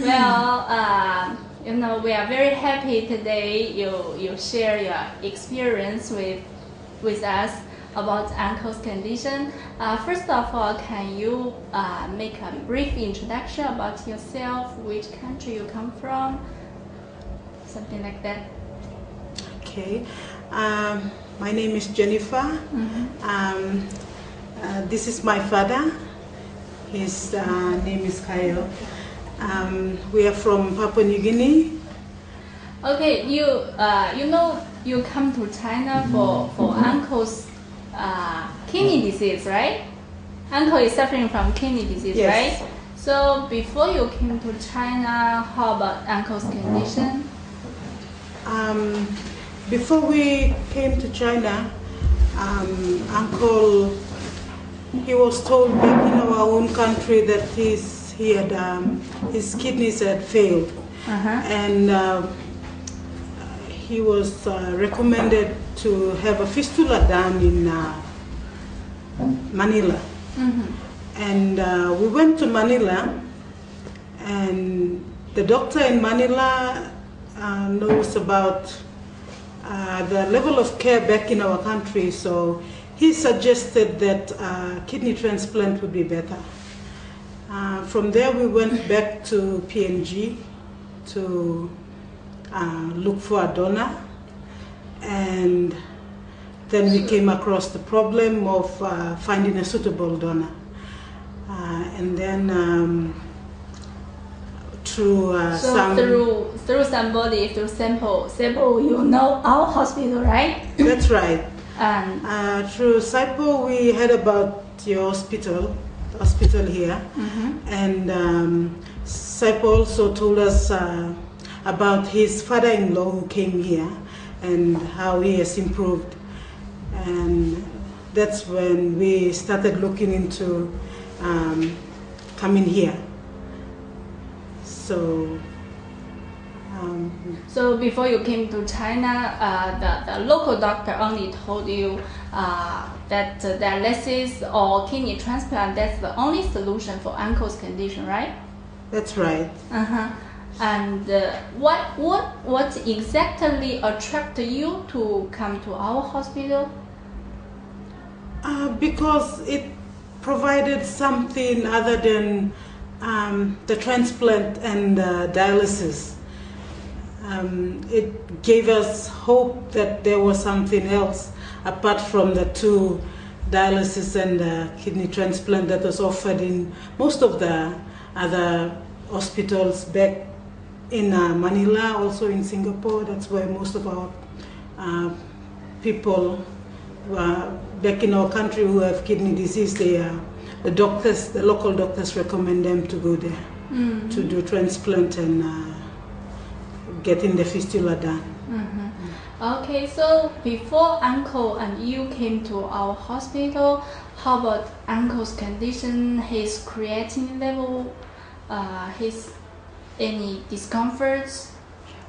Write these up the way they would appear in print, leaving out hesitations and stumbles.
Well, we are very happy today you share your experience with us about uncle's condition. First of all, can you make a brief introduction about yourself, which country you come from, something like that? Okay, my name is Jennifer. This is my father. His name is Kyle. We are from Papua New Guinea. Okay, you come to China for uncle's kidney disease, right? Uncle is suffering from kidney disease, Yes. right? So before you came to China, how about uncle's condition? Before we came to China, Uncle, he was told back in our own country that his kidneys had failed, and he was recommended to have a fistula done in Manila. And we went to Manila, and the doctor in Manila knows about the level of care back in our country, so he suggested that kidney transplant would be better. From there we went back to PNG to look for a donor, and then we came across the problem of finding a suitable donor. And then through somebody, through sample, you know our hospital, right? That's right. And through SIPO, we heard about your hospital here, and SIPO also told us about his father-in-law who came here and how he has improved, and that's when we started looking into coming here. So before you came to China, the local doctor only told you that dialysis or kidney transplant, that's the only solution for uncle's condition, right? That's right. And what exactly attracted you to come to our hospital? Because it provided something other than the transplant and dialysis. It gave us hope that there was something else apart from the two, dialysis and kidney transplant, that was offered in most of the other hospitals back in Manila, also in Singapore. That's where most of our people back in our country who have kidney disease, the local doctors recommend them to go there to do transplant and getting the fistula done. Okay, so before uncle and you came to our hospital, how about uncle's condition, his creatinine level, his any discomforts?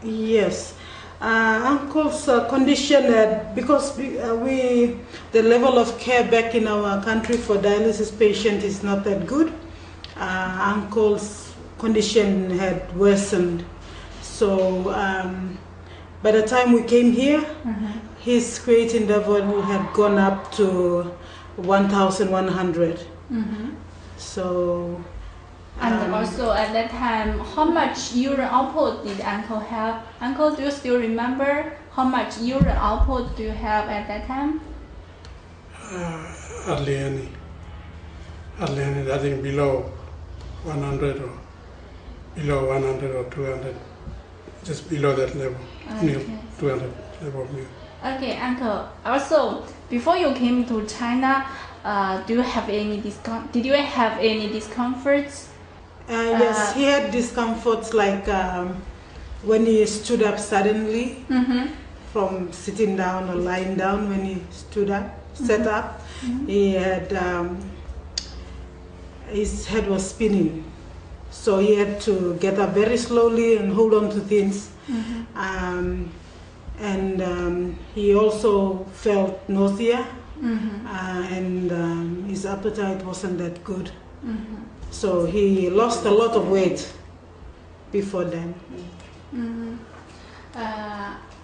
Yes, uncle's condition, because the level of care back in our country for dialysis patient is not that good. Uncle's condition had worsened. So by the time we came here, his creatinine level had gone up to 1,100. So, and also at that time, how much urine output did uncle have? Uncle, do you still remember how much urine output do you have at that time? Hardly any, I think below 100 or below 100 or 200. Just below that level, near 200 level of milk. Okay, uncle. Also, before you came to China, did you have any discomforts? Yes, he had discomforts like when he stood up suddenly from sitting down or lying down. When he sat up, he had his head was spinning. So he had to get up very slowly and hold on to things. And he also felt nausea, and his appetite wasn't that good. So he lost a lot of weight. before then.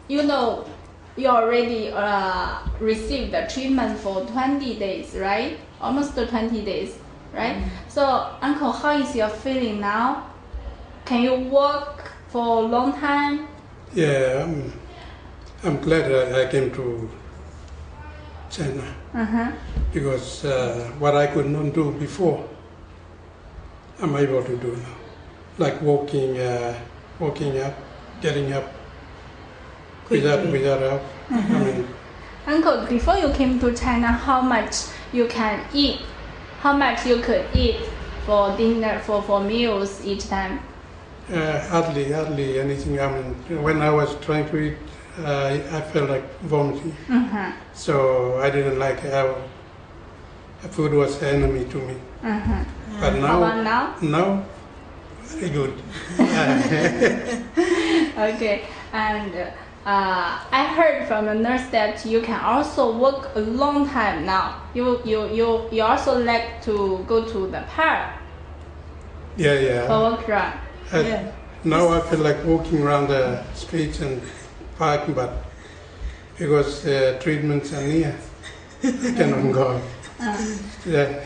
You know, you already received the treatment for 20 days, right? Almost 20 days, right? So, Uncle, how is your feeling now? Can you walk for a long time? Yeah, I'm glad I came to China because what I could not do before, I'm able to do now. Like walking up, getting up without help. I mean, Uncle, before you came to China, how much you can eat? How much you could eat for dinner, for meals each time? hardly anything. I mean, when I was trying to eat, I felt like vomiting. So I didn't like how food was an enemy to me. But now, how about now? Now, very good. Okay, and I heard from the nurse that you can also walk a long time now. You also like to go to the park Yeah. for walk around. Yeah. Now I feel like walking around the streets and parking, but because treatments are near, I cannot go. Yeah.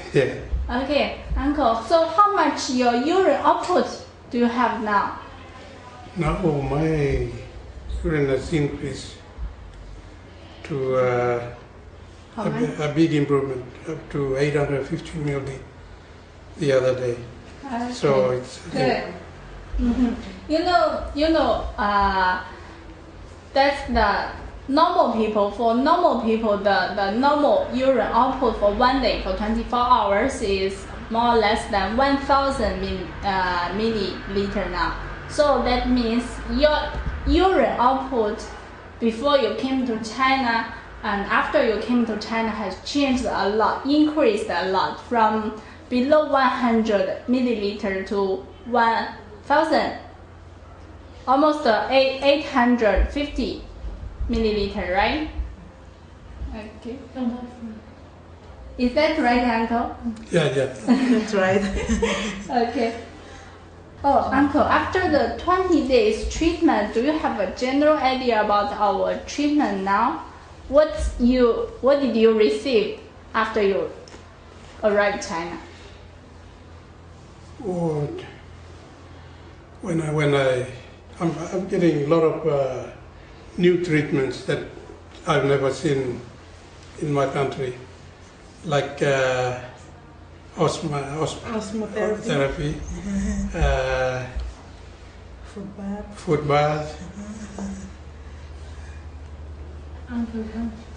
Okay, Uncle. So how much your urine output do you have now? Now my urine has increased to How much? a big improvement, up to 850 ml the other day. Okay. So it's Good. You know, that's the normal people. For normal people, the normal urine output for one day for 24 hours is more or less than 1,000 milliliter now. So that means your urine output before you came to China and after you came to China has changed a lot, increased a lot from below 100 milliliter to 1,000, almost 850 milliliter, right? Okay. Is that right, Uncle? yeah. That's right. Okay. Oh, Uncle, after the 20 days treatment, do you have a general idea about our treatment now? What did you receive after you arrived China? I'm getting a lot of new treatments that I've never seen in my country, like osmotherapy, foot bath.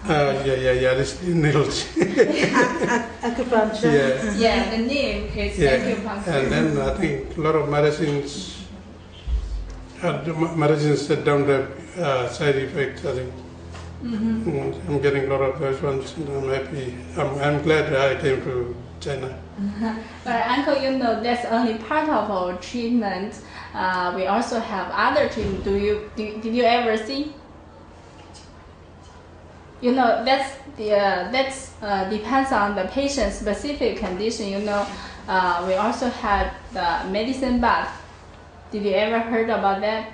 Yeah, this needles. Acupuncture. Yeah, the name is acupuncture. And then I think a lot of medicines that don't have side effects, I think. I'm getting a lot of those ones and I'm happy. I'm glad I came to China. But Uncle, you know that's only part of our treatment. We also have other treatment. Did you ever see? You know that's depends on the patient's specific condition. You know, we also have the medicine bath. Did you ever heard about that?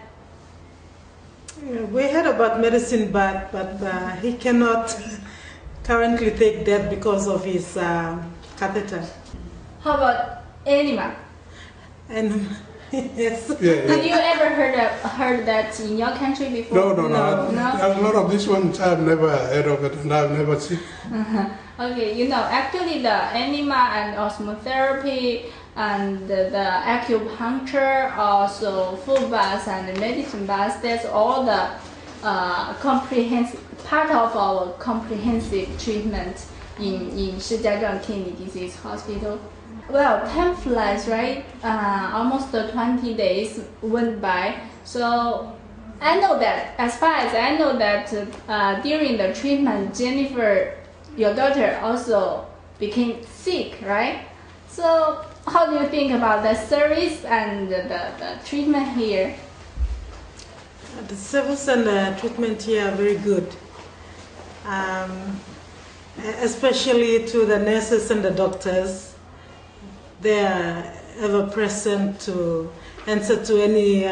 Yeah, we heard about medicine bath, but he cannot currently take that because of his catheter. How about enema? And yes. Yeah. Did you ever heard that in your country before? No. A lot of these ones I've never heard of it and I've never seen. Okay, you know, actually the enema and osmotherapy and the acupuncture, also food baths and the medicine baths, that's all the comprehensive part of our comprehensive treatment in Shijiazhuang Kidney Disease Hospital. Well, time flies, right? Almost 20 days went by. So I know that, as far as I know that during the treatment, Jennifer, your daughter, also became sick, right? So how do you think about the service and the treatment here? The service and the treatment here are very good. Especially to the nurses and the doctors. They are ever present to answer to any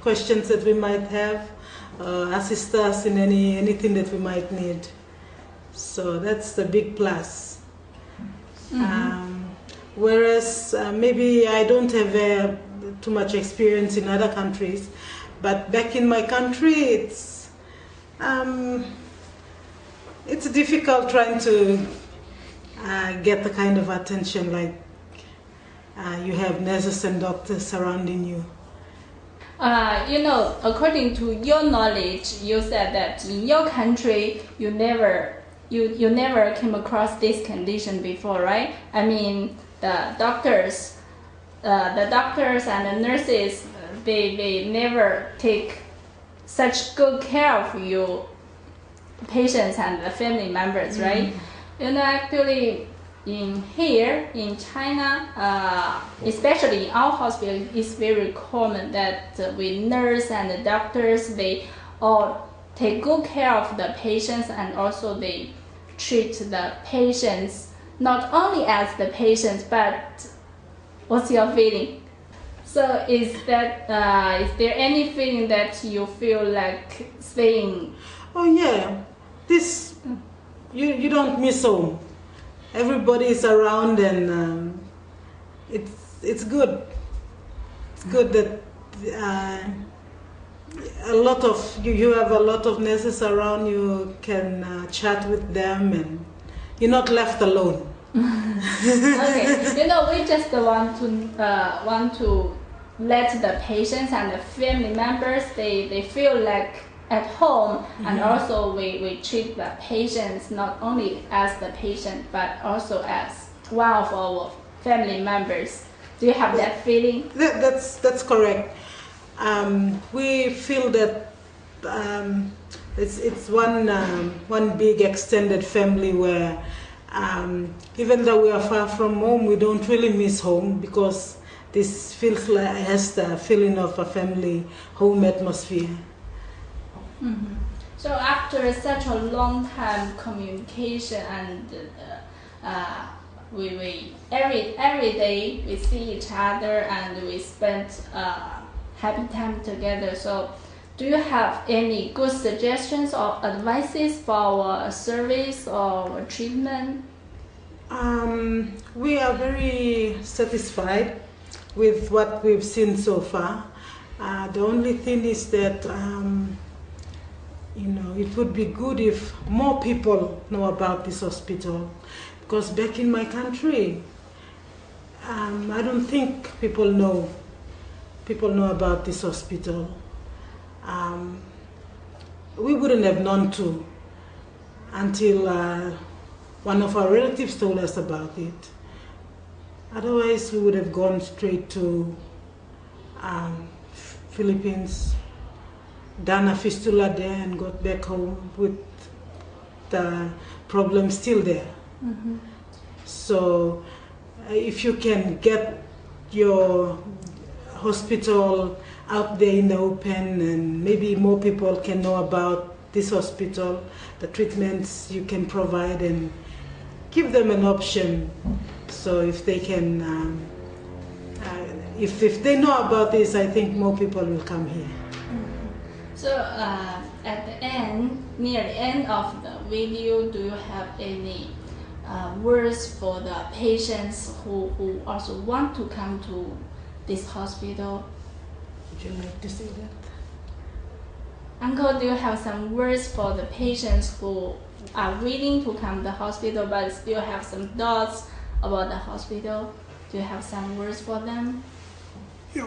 questions that we might have, assist us in anything that we might need. So that's the big plus. Whereas maybe I don't have too much experience in other countries, but back in my country, it's difficult trying to get the kind of attention like you have nurses and doctors surrounding you. According to your knowledge, you said that in your country you never came across this condition before, right? I mean, the doctors and the nurses, they never take such good care of you patients and the family members, right? Actually, in China, especially in our hospital, it's very common that we nurse and the doctors, they all take good care of the patients, and also they treat the patients not only as the patients, but what's your feeling? So is there any feeling that you feel like staying? Oh yeah, this you don't miss home. Everybody is around, and it's good. It's good that you have a lot of nurses around. You can chat with them, and you're not left alone. Okay, we just want to let the patients and the family members they feel like at home, and also we treat the patients not only as the patient but also as one of our family members. Do you have that feeling? That's correct. We feel that it's one big extended family where even though we are far from home, we don't really miss home, because this feels like it has the feeling of a family home atmosphere. So after such a long time communication, and we every day we see each other and we spend happy time together. So do you have any good suggestions or advices for our service or treatment? We are very satisfied with what we've seen so far. The only thing is that it would be good if more people know about this hospital, because back in my country, I don't think people know about this hospital. We wouldn't have known to until one of our relatives told us about it. Otherwise, we would have gone straight to Philippines, done a fistula there, and got back home with the problem still there. So if you can get your hospital out there in the open, and maybe more people can know about this hospital, the treatments you can provide, and give them an option. So if they can, if they know about this, I think more people will come here. So at the end, near the end of the video, do you have any words for the patients who also want to come to this hospital? Would you like to say that? Uncle, do you have some words for the patients who are willing to come to the hospital but still have some doubts about the hospital? Do you have some words for them? Yeah,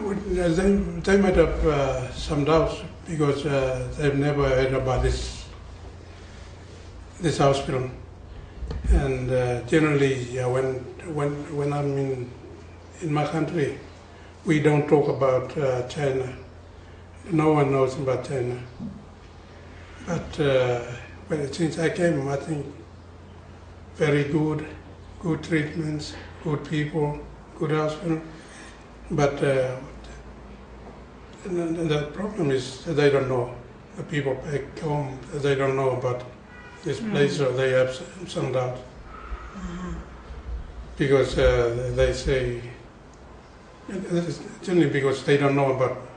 they might have some doubts because they've never heard about this hospital. And generally, when I'm in my country, we don't talk about China. No one knows about China. But since I came, I think very good treatments, good people, good hospital. But the problem is that they don't know. The people back home, they don't know about this place, so they have some doubt. Because they say That is generally because they don't know about